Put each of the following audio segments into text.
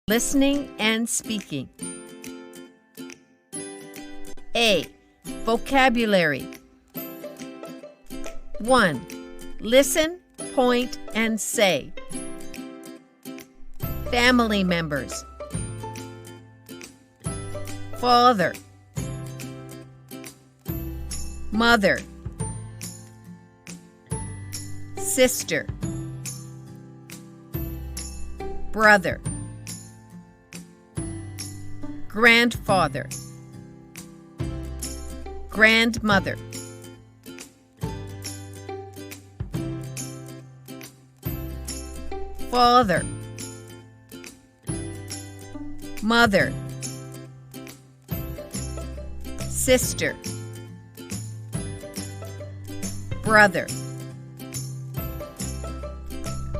Listening and speaking. A. Vocabulary. 1. Listen, point, and say. Family members. Father. Mother. Sister. Brother. Grandfather. Grandmother. Father. Mother. Sister. Brother.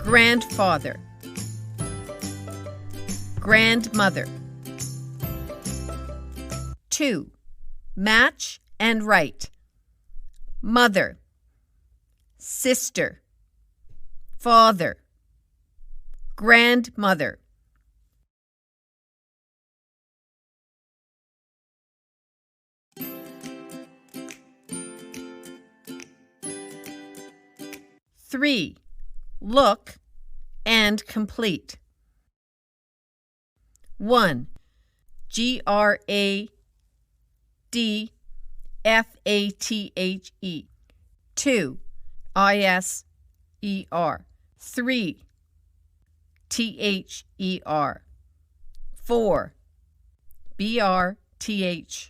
Grandfather. Grandmother. 2. Match and write. Mother. Sister. Father. Grandmother. Three. Look and complete. 1. GRADFATHE. 2. ISER. 3. THER. 4. BRTHR.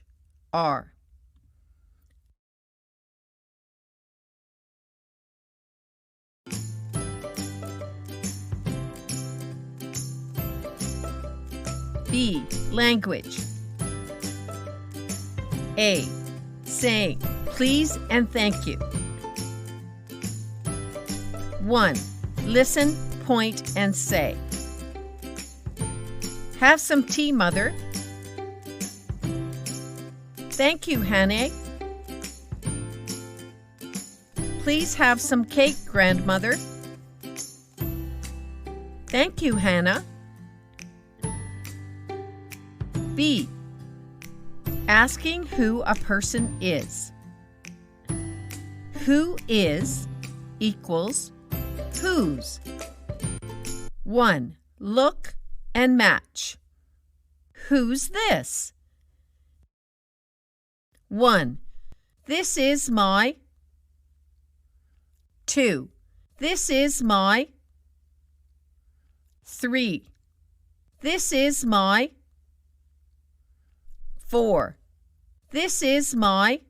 B. Language. A. Saying please and thank you. 1. Listen, point, and say. Have some tea, Mother. Thank you, Hannah. Please have some cake, Grandmother. Thank you, Hannah. B. Asking who a person is. Who is equals whose. 1. Look and match. Who's this? 1. This is my. 2. This is my. 3. This is my. 4. This is my.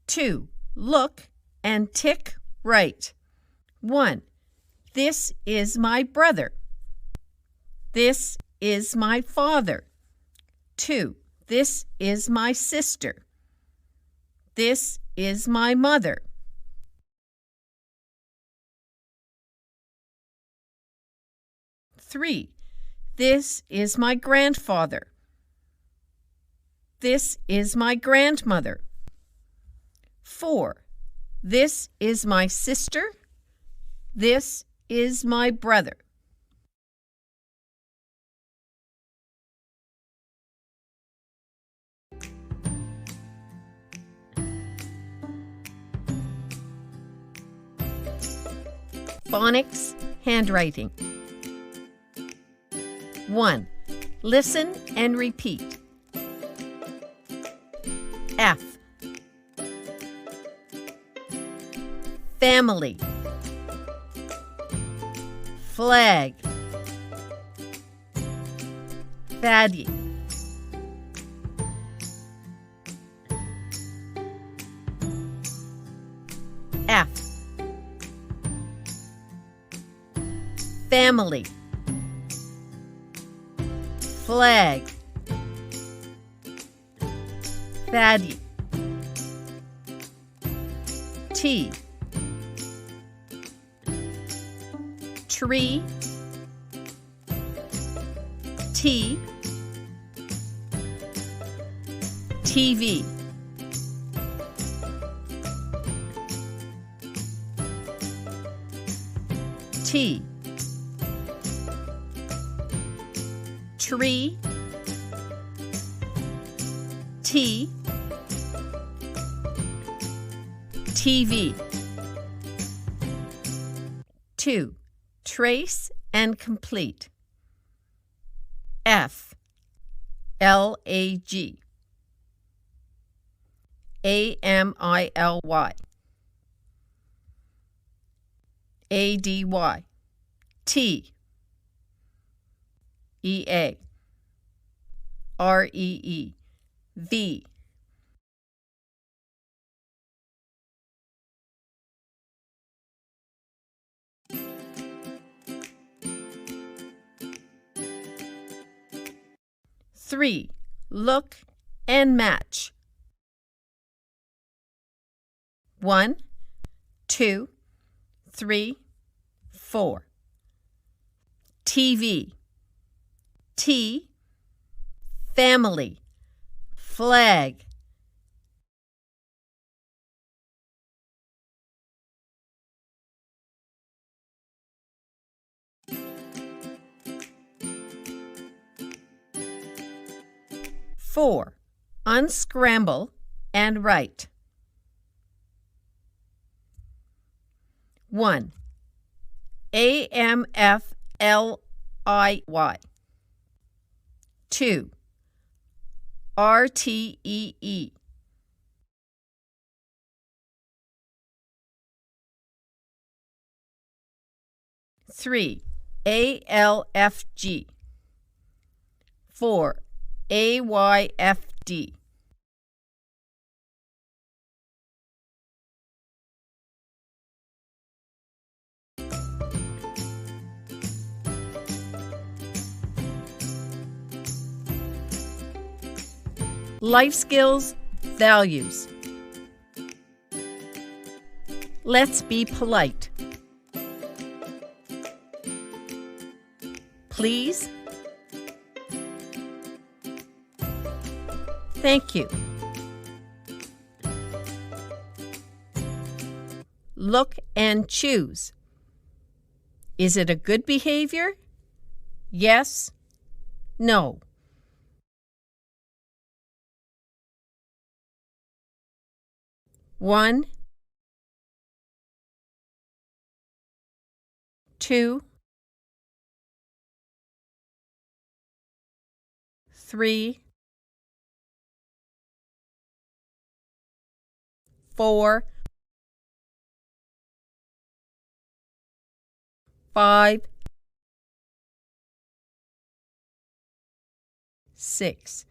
2. Look and tick right. 1. This is my brother. This is my father. 2. This is my sister. This is my mother. 3. This is my grandfather. This is my grandmother. 4. This is my sister. This is my brother. Phonics, handwriting. 1. Listen and repeat. F. Family. Flag. Fatty. F. Family. Flag. Fatty. T. Tree. T. TV. T. Tree, T. TV. 2. Trace and complete. F. LAG. AMILY. ADY. T. EA. REE. V. Three. Look and match. 1, 2, 3, 4. TV. T. Family. Flag. Four. Unscramble and write. 1. AMFLIY. 2. RTEE. 3. ALFG. 4. AYFD. Life skills, values. Let's be polite. Please. Thank you. Look and choose. Is it a good behavior? Yes. No. 1, 2, 3, 4, 5, 6.